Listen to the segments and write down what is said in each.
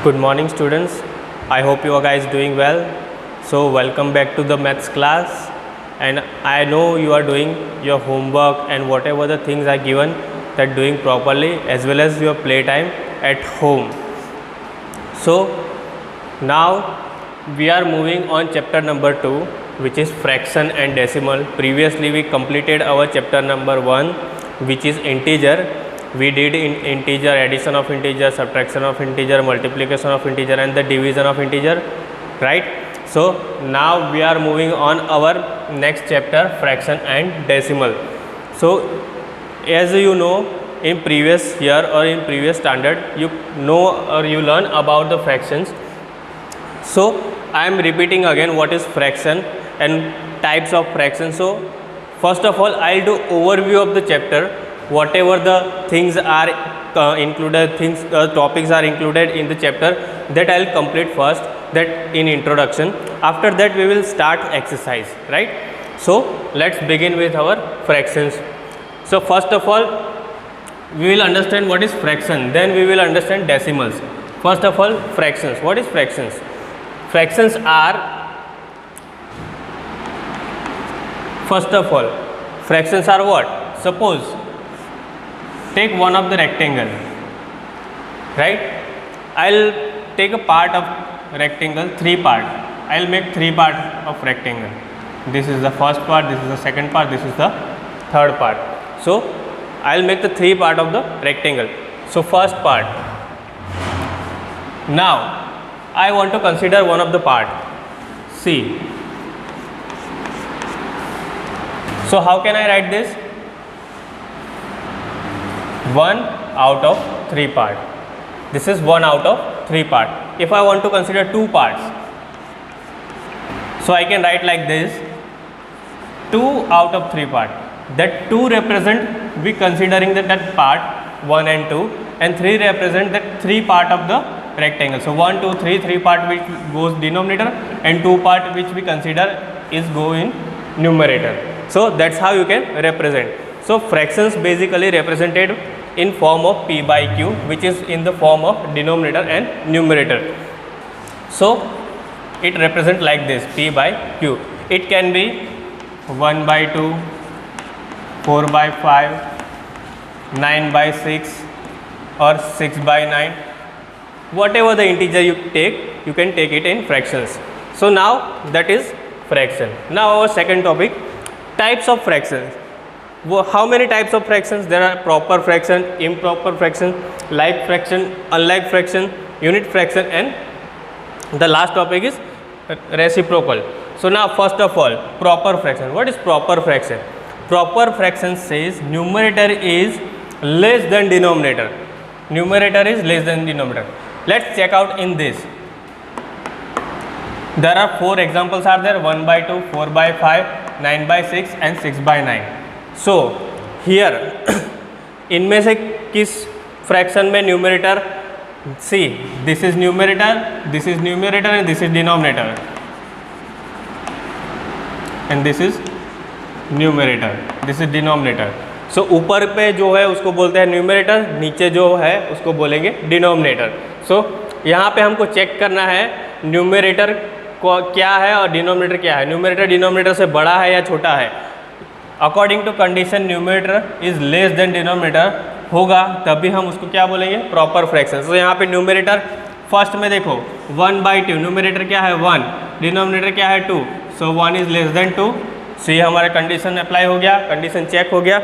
Good morning students. I hope you are guys doing well. So welcome back to the maths class, and I know you are doing your homework and whatever the things are given that doing properly, as well as your playtime at home. So now we are moving on chapter number 2, which is fraction and decimal. Previously we completed our chapter number 1, which is integer. We did in integer, addition of integer, subtraction of integer, multiplication of integer and the division of integer, right? So now we are moving on our next chapter, fraction and decimal. So as you know, in previous year or in previous standard, you know or you learn about the fractions. So I am repeating again what is fraction and types of fractions. So first of all, I'll do overview of the chapter. Whatever the things are topics are included in the chapter, that I'll complete first, that in introduction. After that we will start exercise, right? So let's begin with our fractions. So first of all, we will understand what is fraction, then we will understand decimals. First of all, fractions. What is fractions? Fractions are, first of all, fractions are what? Suppose take one of the rectangle, right? I'll take a part of rectangle, 3 part. I'll make 3 part of rectangle. This is the first part, this is the second part, this is the third part. So I'll make the 3 part of the rectangle. So first part. Now I want to consider one of the part, C. So how can I write this? 1 out of 3 part. This is 1 out of 3 part. If I want to consider 2 parts, so I can write like this, 2 out of 3 part. That 2 represent, we considering that part 1 and 2, and 3 represent that 3 part of the rectangle. So 1, 2, 3, 3 part which goes denominator, and 2 part which we consider is go in numerator. So that's how you can represent. So fractions basically represented in form of P by Q, which is in the form of denominator and numerator. So it represents like this, P by Q. It can be 1 by 2, 4 by 5, 9 by 6 or 6 by 9. Whatever the integer you take, you can take it in fractions. So now that is fraction. Now our second topic, types of fractions. How many types of fractions? There are proper fraction, improper fraction, like fraction, unlike fraction, unit fraction, and the last topic is reciprocal. So now first of all, proper fraction. What is proper fraction? Proper fraction says numerator is less than denominator. Numerator is less than denominator. Let's check out in this. There are 4 examples are there, 1 by 2, 4 by 5, 9 by 6 and 6 by 9. So here इनमें से किस fraction में numerator, see this is numerator, this is numerator and this is denominator, and this is numerator, this is denominator. So ऊपर पे जो है उसको बोलते हैं न्यूमरेटर, नीचे जो है उसको बोलेंगे डिनोमिनेटर. सो यहाँ पे हमको चेक करना है न्यूमरेटर को क्या है और डिनोमिनेटर क्या है. न्यूमरेटर डिनोमिनेटर से बड़ा है या छोटा है. According to condition numerator is less than denominator होगा, तभी हम उसको क्या बोलेंगे, प्रॉपर फ्रैक्शन. तो यहाँ पे न्यूमरेटर फर्स्ट में देखो 1 बाई 2, न्यूमरेटर क्या है 1, डिनोमिनेटर क्या है 2, सो 1 इज लेस देन 2. सो ये हमारा कंडीशन अप्लाई हो गया, कंडीशन चेक हो गया.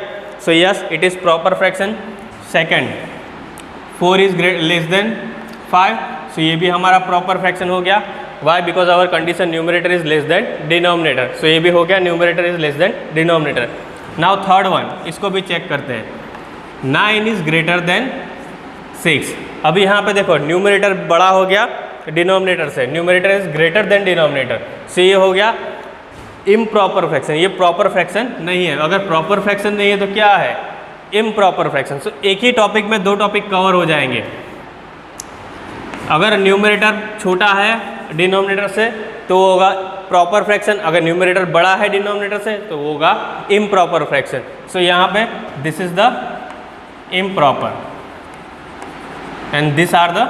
So yes, it is proper fraction. Second, 4 is less than 5, so ये भी हमारा प्रॉपर फ्रैक्शन हो गया. Why? Because our condition numerator is less than denominator. So ये भी हो गया, numerator is less than denominator. Now third one, इसको भी चेक करते हैं. 9 इज ग्रेटर देन 6. अभी यहाँ पे देखो न्यूमरेटर बड़ा हो गया डिनोमिनेटर से, numerator is greater than denominator. So ये हो गया इम्प्रॉपर फ्रैक्शन. ये प्रॉपर फ्रैक्शन नहीं है. अगर प्रॉपर फ्रैक्शन नहीं है तो क्या है, इम्प्रॉपर फ्रैक्शन. सो एक ही टॉपिक में 2 टॉपिक कवर हो जाएंगे. अगर न्यूमरेटर छोटा है डिनोमिनेटर से तो होगा प्रॉपर फ्रैक्शन, अगर न्यूमरेटर बड़ा है डिनोमिनेटर से तो होगा इम्प्रॉपर फ्रैक्शन. सो यहाँ पे this is the improper and these are the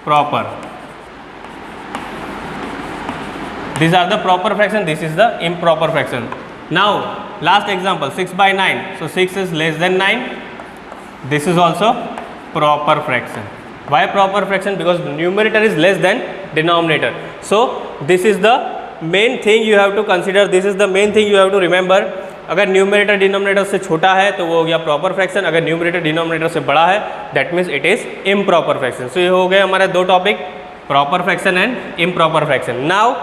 proper. These are the proper fraction, this is the improper fraction. Now last example, 6 by 9. So 6 is less than 9. This is also proper fraction. Why proper fraction? Because numerator is less than denominator. So this is the main thing you have to consider. This is the main thing you have to remember. अगर numerator denominator से छोटा है तो वो हो गया proper fraction, अगर numerator denominator से बड़ा है that means it is improper fraction. So ये हो गए हमारे दो topic, proper fraction and improper fraction. Now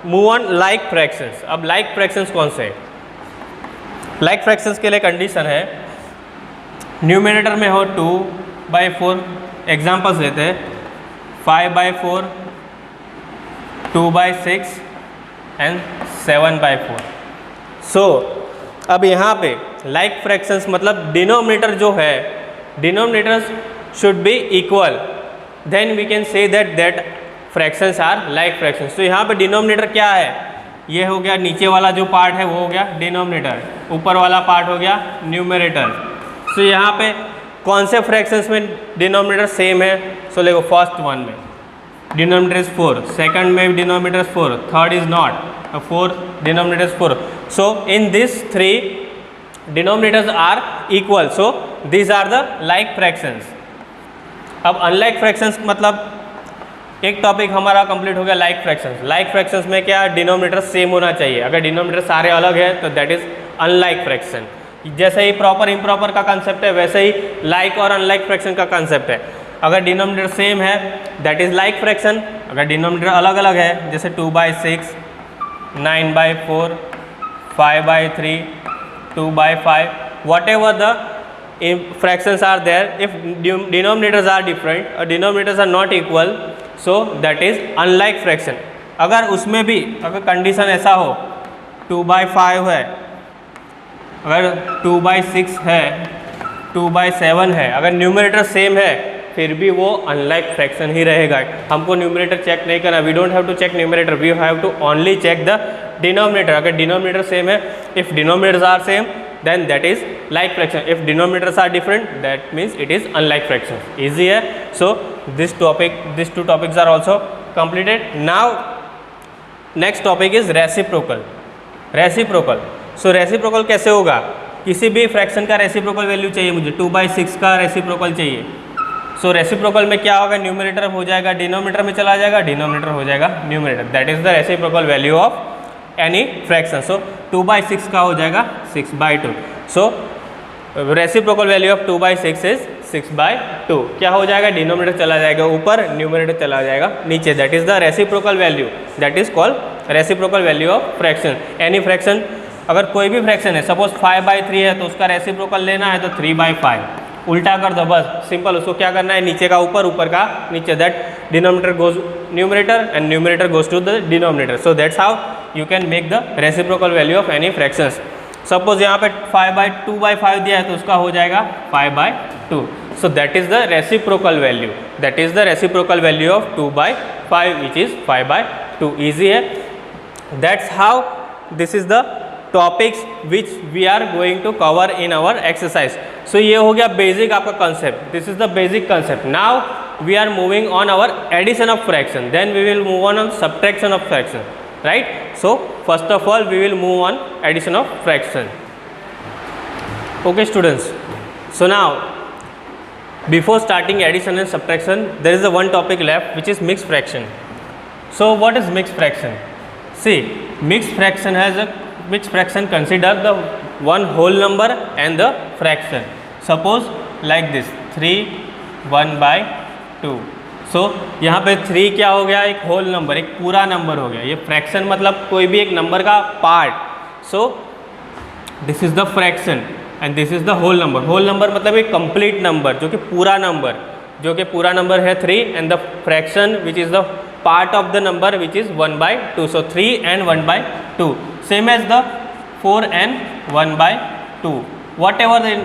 move on like fractions. अब लाइक फ्रैक्शंस कौन से? लाइक फ्रैक्शंस के लिए कंडीशन है न्यूमरेटर में हो 2/4. एग्जाम्पल्स लेते हैं 5/4, 2/6 एंड 7/4. सो अब यहाँ पे लाइक फ्रैक्शंस मतलब डिनोमिनेटर जो है, denominators should be equal, then we can say that fractions are like fractions. तो यहाँ पे डिनोमिनेटर क्या है? ये हो गया नीचे वाला जो पार्ट है वो हो गया डिनोमिनेटर, ऊपर वाला पार्ट हो गया न्यूमरेटर. सो यहाँ पे कौन से फ्रैक्शंस में डिनोमिनेटर सेम है? सो देखो फर्स्ट वन में डिनोमिनेटर इज 4, सेकंड में denominator 4, third is not, fourth denominator is 4. So in this 3 denominators are equal, so this are the like fractions. अब अनलाइक फ्रैक्शंस मतलब एक टॉपिक हमारा complete हो गया लाइक फ्रैक्शंस. लाइक फ्रैक्शंस में क्या डिनोमिनेटर सेम होना चाहिए. अगर डिनोमिनेटर सारे अलग है तो दैट इज अनलाइक फ्रैक्शन. जैसे ही प्रॉपर इम्प्रॉपर का कंसेप्ट है वैसे ही लाइक और अनलाइक फ्रैक्शन का कंसेप्ट है. अगर डिनोमिनेटर सेम है दैट इज लाइक फ्रैक्शन, अगर डिनोमिनेटर अलग अलग है जैसे 2/6, 9/4, 5/3, 2/5, whatever the fractions are there, if denominators are different or denominators are not equal, so that is unlike fraction. अगर उसमें भी अगर कंडीशन ऐसा हो 2/5 है, अगर 2/6 है, 2/7 है, अगर न्यूमरेटर सेम है फिर भी वो अनलाइक फ्रैक्शन ही रहेगा. हमको न्यूमरेटर चेक नहीं करना, we don't have to check numerator, we have to only check the denominator. अगर डिनोमिनेटर सेम है, if denominators are same then that is like fraction, if denominators are different that means it is unlike fraction. Easy है. So these two topics are also completed. Now next topic is reciprocal. Reciprocal. So reciprocal कैसे होगा? किसी भी fraction का reciprocal value चाहिए मुझे, 2/6 का reciprocal चाहिए. सो रेसिप्रोकल में क्या होगा? न्यूमरेटर हो जाएगा डिनोमिनेटर में चला जाएगा, डिनोमिनेटर हो जाएगा numerator. That is the reciprocal value of any fraction. So 2/6 का हो जाएगा 6/2. So reciprocal value of 2/6 is 6/2. क्या हो जाएगा? डिनोमिनेटर चला जाएगा ऊपर, न्यूमरेटर चला जाएगा नीचे. That is the reciprocal value, that is called reciprocal value of fraction. Any fraction, अगर कोई भी फ्रैक्शन है, सपोज 5/3 है तो उसका रेसिप्रोकल लेना है तो 3/5. उल्टा कर दो बस, सिंपल. उसको क्या करना है? नीचे का ऊपर, ऊपर का नीचे. That denominator goes numerator and numerator goes to the denominator. So that's how you can make the reciprocal value of any fractions. Suppose यहाँ पे 2/5 दिया है तो उसका हो जाएगा 5/2. So that is the reciprocal value. That is the reciprocal value of 2/5 which is 5/2. Easy है. That's how this is the topics which we are going to cover in our exercise. So ये हो गया basic आपका concept. This is the basic concept. Now we are moving on our addition of fraction. Then we will move on subtraction of fraction. Right? So first of all we will move on addition of fraction. Okay students, so now before starting addition and subtraction there is a one topic left which is mixed fraction. So what is mixed fraction? See, mixed fraction consider the one whole number and the fraction. Suppose like this 3 1/2. सो यहाँ पे 3 क्या हो गया? एक whole number, एक पूरा number हो गया. ये फ्रैक्शन मतलब कोई भी एक नंबर का part. So this is the fraction and this is the whole number. Whole number मतलब एक कंप्लीट नंबर, जो कि पूरा नंबर है 3 and the fraction which is the part of the number which is 1/2. So 3 and 1/2 same as the 4 and 1/2. Whatever the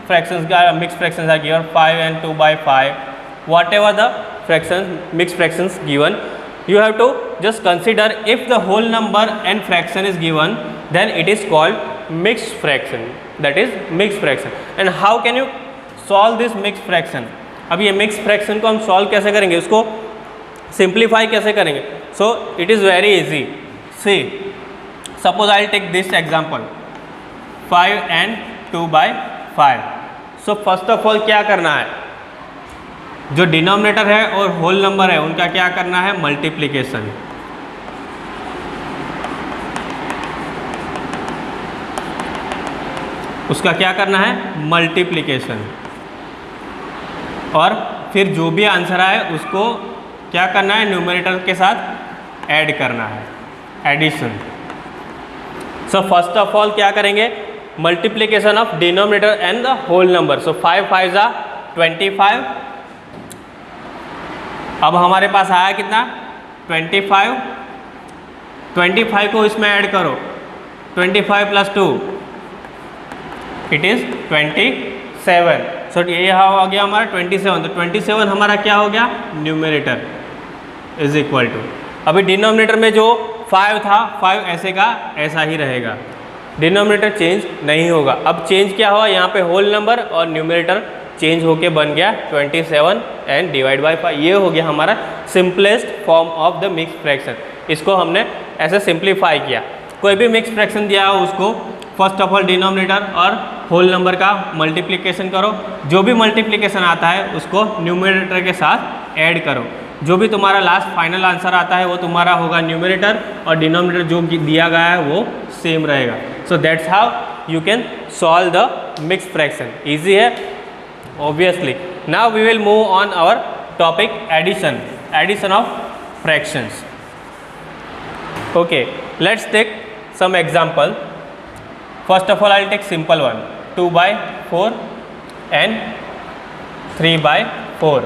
fractions mix fractions are given 5 and 2/5. whatever the fractions, mixed fractions given, you have to just consider if the whole number and fraction is given, then it is called mixed fraction. That is mixed fraction. And how can you solve this mixed fraction? अब ये mixed fraction को हम solve कैसे करेंगे? उसको simplify कैसे करेंगे? So it is very easy. See suppose I take this example 5 and 2/5. So first of all क्या करना है, जो डिनोमिनेटर है और होल नंबर है उनका क्या करना है, मल्टीप्लिकेशन. उसका क्या करना है, मल्टीप्लिकेशन. और फिर जो भी आंसर आए उसको क्या करना है, न्यूमरेटर के साथ ऐड करना है, addition. So first of all क्या करेंगे, multiplication of denominator and the whole number. So 5 5 25. अब हमारे पास आया कितना, 25. 25 को इसमें ऐड करो, 25 + 2 इट इज़ 27. सो ये हो गया हमारा 27. तो 27 हमारा क्या हो गया, न्यूमरेटर इज इक्वल टू. अभी डिनोमिनेटर में जो 5 था, 5 ऐसे का ऐसा ही रहेगा, डिनोमिनेटर चेंज नहीं होगा. अब चेंज क्या हुआ, यहाँ पे होल नंबर और न्यूमरेटर चेंज होके बन गया 27 एंड डिवाइड बाई 5. ये हो गया हमारा simplest form of the mix fraction. इसको हमने ऐसे सिंप्लीफाई किया. कोई भी मिक्स फ्रैक्शन दिया हो उसको फर्स्ट ऑफ ऑल डिनोमिनेटर और होल नंबर का मल्टीप्लिकेशन करो. जो भी मल्टीप्लिकेशन आता है उसको न्यूमरेटर के साथ ऐड करो. जो भी तुम्हारा लास्ट फाइनल आंसर आता है वो तुम्हारा होगा न्यूमरेटर, और डिनोमिनेटर जो दिया गया है वो सेम रहेगा. So that's how you can solve the mix fraction. Easy है obviously. Now we will move on our topic addition, addition of fractions. Okay, let's take some example. First of all I'll take simple one, 2/4 and 3/4.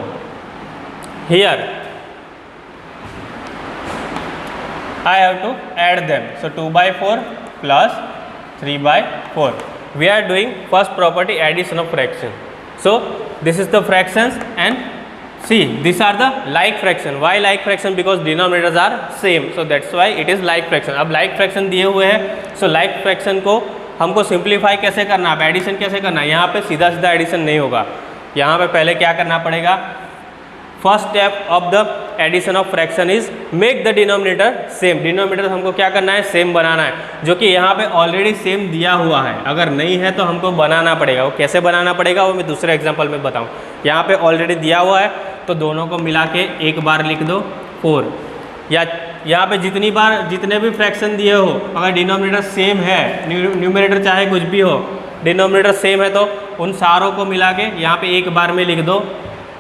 Here I have to add them. So 2/4 plus 3/4. We are doing first property, addition of fraction. So this is the fractions and see these are the like fraction. Why like fraction? Because denominators are same, so that's why it is like fraction. अब like fraction दिए हुए हैं, so like fraction को हमको simplify कैसे करना है, addition कैसे करना है. यहाँ पे सीधा सीधा एडिशन नहीं होगा. यहाँ पे पहले क्या करना पड़ेगा, first step of the addition of fraction is make the denominator same. Denominator हमको क्या करना है, सेम बनाना है, जो कि यहाँ पे ऑलरेडी सेम दिया हुआ है. अगर नहीं है तो हमको बनाना पड़ेगा. वो कैसे बनाना पड़ेगा वो मैं दूसरे एग्जांपल में बताऊँ. यहाँ पे ऑलरेडी दिया हुआ है तो दोनों को मिला के एक बार लिख दो 4. या यहाँ पे जितने भी फ्रैक्शन दिए हो अगर डिनोमिनेटर सेम है, न्यूमरेटर चाहे कुछ भी हो, डिनोमिनेटर सेम है तो उन सारों को मिला के यहाँ पे एक बार में लिख दो.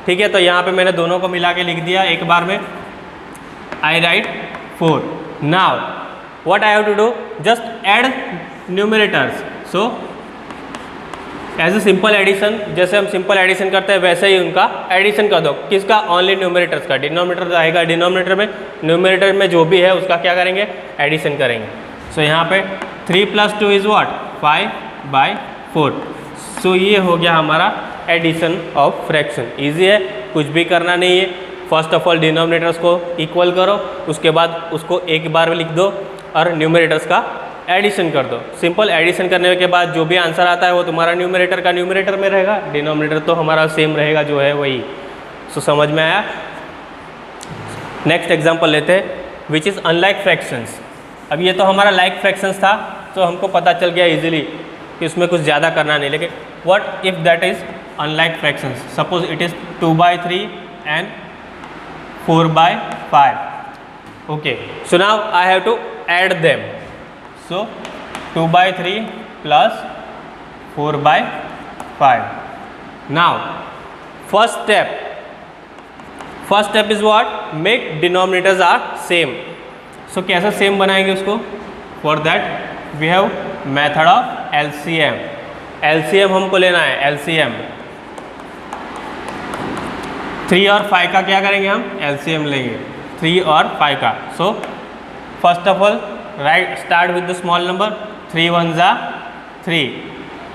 ठीक है, तो यहाँ पे मैंने दोनों को मिला के लिख दिया एक बार में. I write 4. Now what I have to do, just add numerators. So as a simple addition, जैसे हम सिंपल एडिशन करते हैं वैसे ही उनका एडिशन कर दो. किसका, ओनली न्यूमरेटर्स का. डिनोमिनेटर आएगा डिनोमिनेटर में, न्यूमरेटर में जो भी है उसका क्या करेंगे, एडिशन करेंगे. सो यहाँ पे 3 + 2 इज़ व्हाट, 5/4. सो ये हो गया हमारा एडिशन ऑफ फ्रैक्शन. ईजी है, कुछ भी करना नहीं है. फर्स्ट ऑफ ऑल डिनोमिनेटर्स को इक्वल करो, उसके बाद उसको एक बार में लिख दो और न्यूमरेटर्स का एडिशन कर दो. सिंपल एडिशन करने के बाद जो भी आंसर आता है वो तुम्हारा न्यूमरेटर का न्यूमरेटर में रहेगा, डिनोमिनेटर तो हमारा सेम रहेगा जो है वही. सो समझ में आया. नेक्स्ट एग्जांपल लेते हैं विच इज़ अनलाइक फ्रैक्शंस. अब ये तो हमारा लाइक फ्रैक्शंस था तो हमको पता चल गया इजीली कि उसमें कुछ ज़्यादा करना नहीं. लेकिन what if that is unlike fractions, suppose it is 2/3 and 4/5. Okay, so now I have to add them. So 2/3 plus 4/5. Now first step is what, make denominators are same. So कैसे same बनाएंगे उसको, for that we have method of LCM. LCM हमको लेना है, LCM 3 और 5 का क्या करेंगे हम, LCM लेंगे 3 और 5 का. So first of all start with the small number. 3 1s are 3.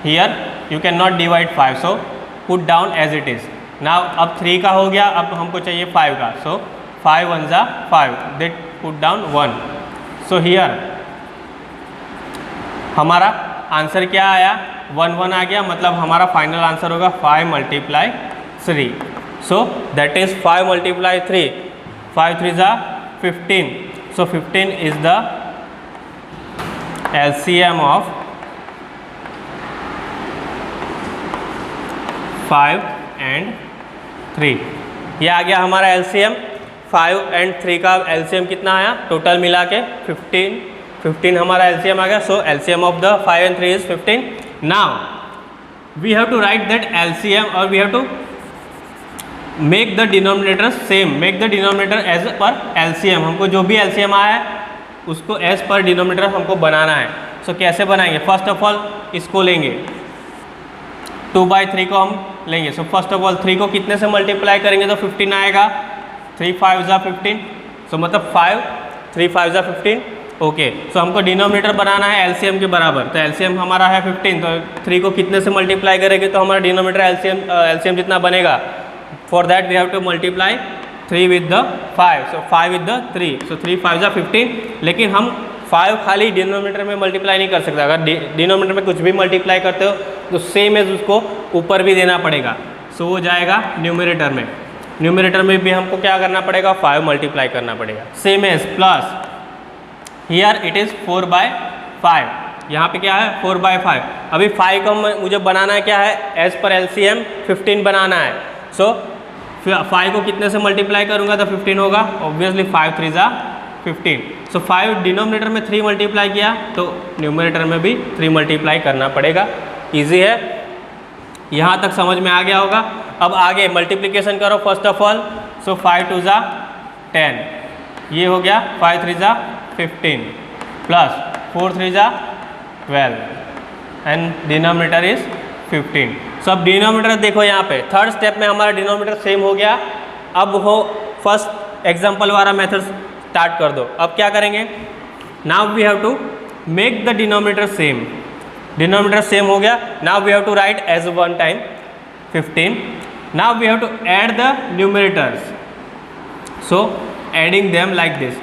Here you cannot divide 5, so put down as it is. Now अब 3 का हो गया, अब हमको चाहिए 5 का. So 5 1s are 5. That put down 1. So here हमारा आंसर क्या आया, 1 1 आ गया. मतलब हमारा फाइनल आंसर होगा 5 × 3. So that is 5 × 3. 5 3 जा 15. So 15 is the LCM of 5 and 3. ये आ गया हमारा LCM. 5 and 3 का LCM कितना आया टोटल मिला के 15 हमारा LCM आ गया. सो LCM of the 5 and 3 is 15. Now we have to write that LCM or we have to make the denominator same, make the denominator as per LCM. हमको जो भी LCM आया है उसको as per denominator हमको बनाना है. सो कैसे बनाएंगे? फर्स्ट ऑफ ऑल इसको लेंगे 2/3 को हम लेंगे. सो फर्स्ट ऑफ ऑल 3 को कितने से मल्टीप्लाई करेंगे तो 15 आएगा. 3 5 जा 15. सो मतलब 3 5 जा 15. ओके. सो हमको डिनोमिनेटर बनाना है LCM के बराबर. तो LCM हमारा है 15. तो 3 को कितने से मल्टीप्लाई करेंगे तो हमारा डिनोमिनेटर LCM जितना बनेगा. For that we have to multiply 3 with the 5. So 5 with the 3. So 3 5 जा 15. लेकिन हम 5 खाली डिनोमिनेटर में मल्टीप्लाई नहीं कर सकते. अगर डिनोमिनेटर में कुछ भी मल्टीप्लाई करते हो तो सेम एज उसको ऊपर भी देना पड़ेगा. सो वो जाएगा न्यूमरेटर में. न्यूमरेटर में भी हमको क्या करना पड़ेगा? 5 मल्टीप्लाई करना पड़ेगा. Same as plus here it is 4/5. यहाँ पे क्या है 4/5. अभी 5 को मुझे बनाना है क्या है एज पर LCM 15 बनाना है. सो 5 को कितने से मल्टीप्लाई करूँगा तो 15 होगा. ऑब्वियसली 5 3 जा 15. सो 5 डिनोमिनेटर में 3 मल्टीप्लाई किया तो न्यूमरेटर में भी 3 मल्टीप्लाई करना पड़ेगा. ईजी है. यहाँ तक समझ में आ गया होगा. अब आगे मल्टीप्लिकेशन करो फर्स्ट ऑफ ऑल. सो 5 2 जा 10. ये हो गया 5 3 जा 15 प्लस 4 3 जा 12 एंड डिनोमिनेटर इज 15. सो अब डिनोमिनेटर देखो यहाँ पे थर्ड स्टेप में हमारा डिनोमिनेटर सेम हो गया. अब हो फर्स्ट एग्जांपल वाला मेथड स्टार्ट कर दो. अब क्या करेंगे? Now we have to make the denominator same. Denominator same हो गया. Now we have to write as one time 15. Now we have to add the numerators. So adding them like this.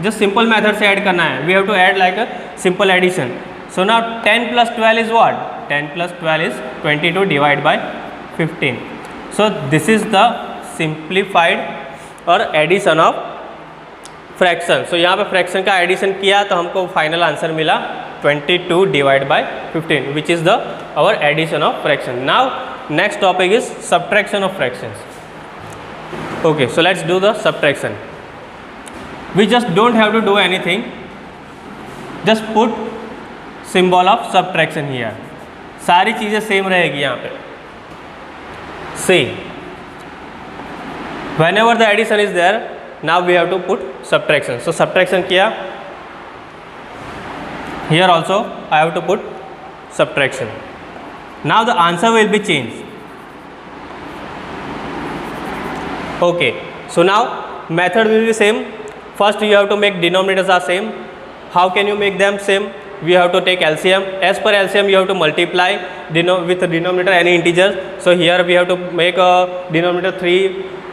Just simple method से add करना है. We have to add like a simple addition. So now 10 + 12 is what? 10 + 12 is 22 divide by 15. So this is the simplified और addition of fraction. सो यहाँ पे fraction का addition किया तो हमको फाइनल आंसर मिला 22 divide by 15 which is the our addition of fraction. Now next topic is subtraction of fractions. Okay. So let's do the subtraction. We just don't have to do anything. Just put symbol of subtraction here. सारी चीज़ें same रहेगी यहाँ पे. See, whenever the addition is there, now we have to put subtraction. So subtraction किया. Here also I have to put subtraction. Now the answer will be changed. Okay. So now method will be same. First you have to make denominators are same. How can you make them same? We have to take LCM. As per LCM you have to multiply with the denominator any integers. So here we have to make a denominator 3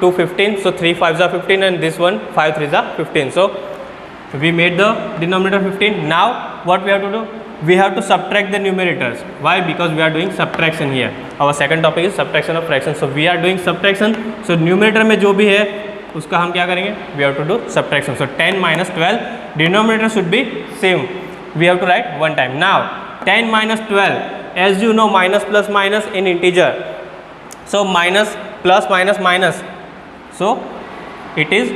to 15. So 3 5 are 15 and this one 5 3 are 15. So we made the denominator 15. Now what we have to do? We have to subtract the numerators. Why? Because we are doing subtraction here. Our second topic is subtraction of fractions. So we are doing subtraction. So numerator में जो भी है उसका हम क्या करेंगे? We have to do subtraction. So 10 - 12 denominator should be same. We have to write one time. Now 10 - 12 as you know minus plus minus in integer. So minus plus minus minus. So it is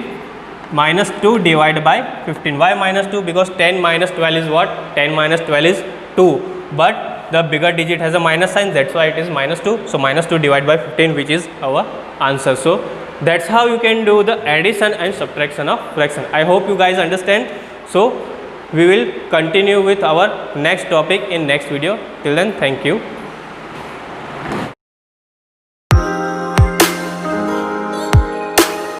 -2 divide by 15. Why -2? Because 10 - 12 is what? 10 - 12 is 2. But the bigger digit has a minus sign, that's why it is -2. So -2 divided by 15 which is our answer. So that's how you can do the addition and subtraction of fraction. I hope you guys understand. So we will continue with our next topic in next video. Till then, thank you.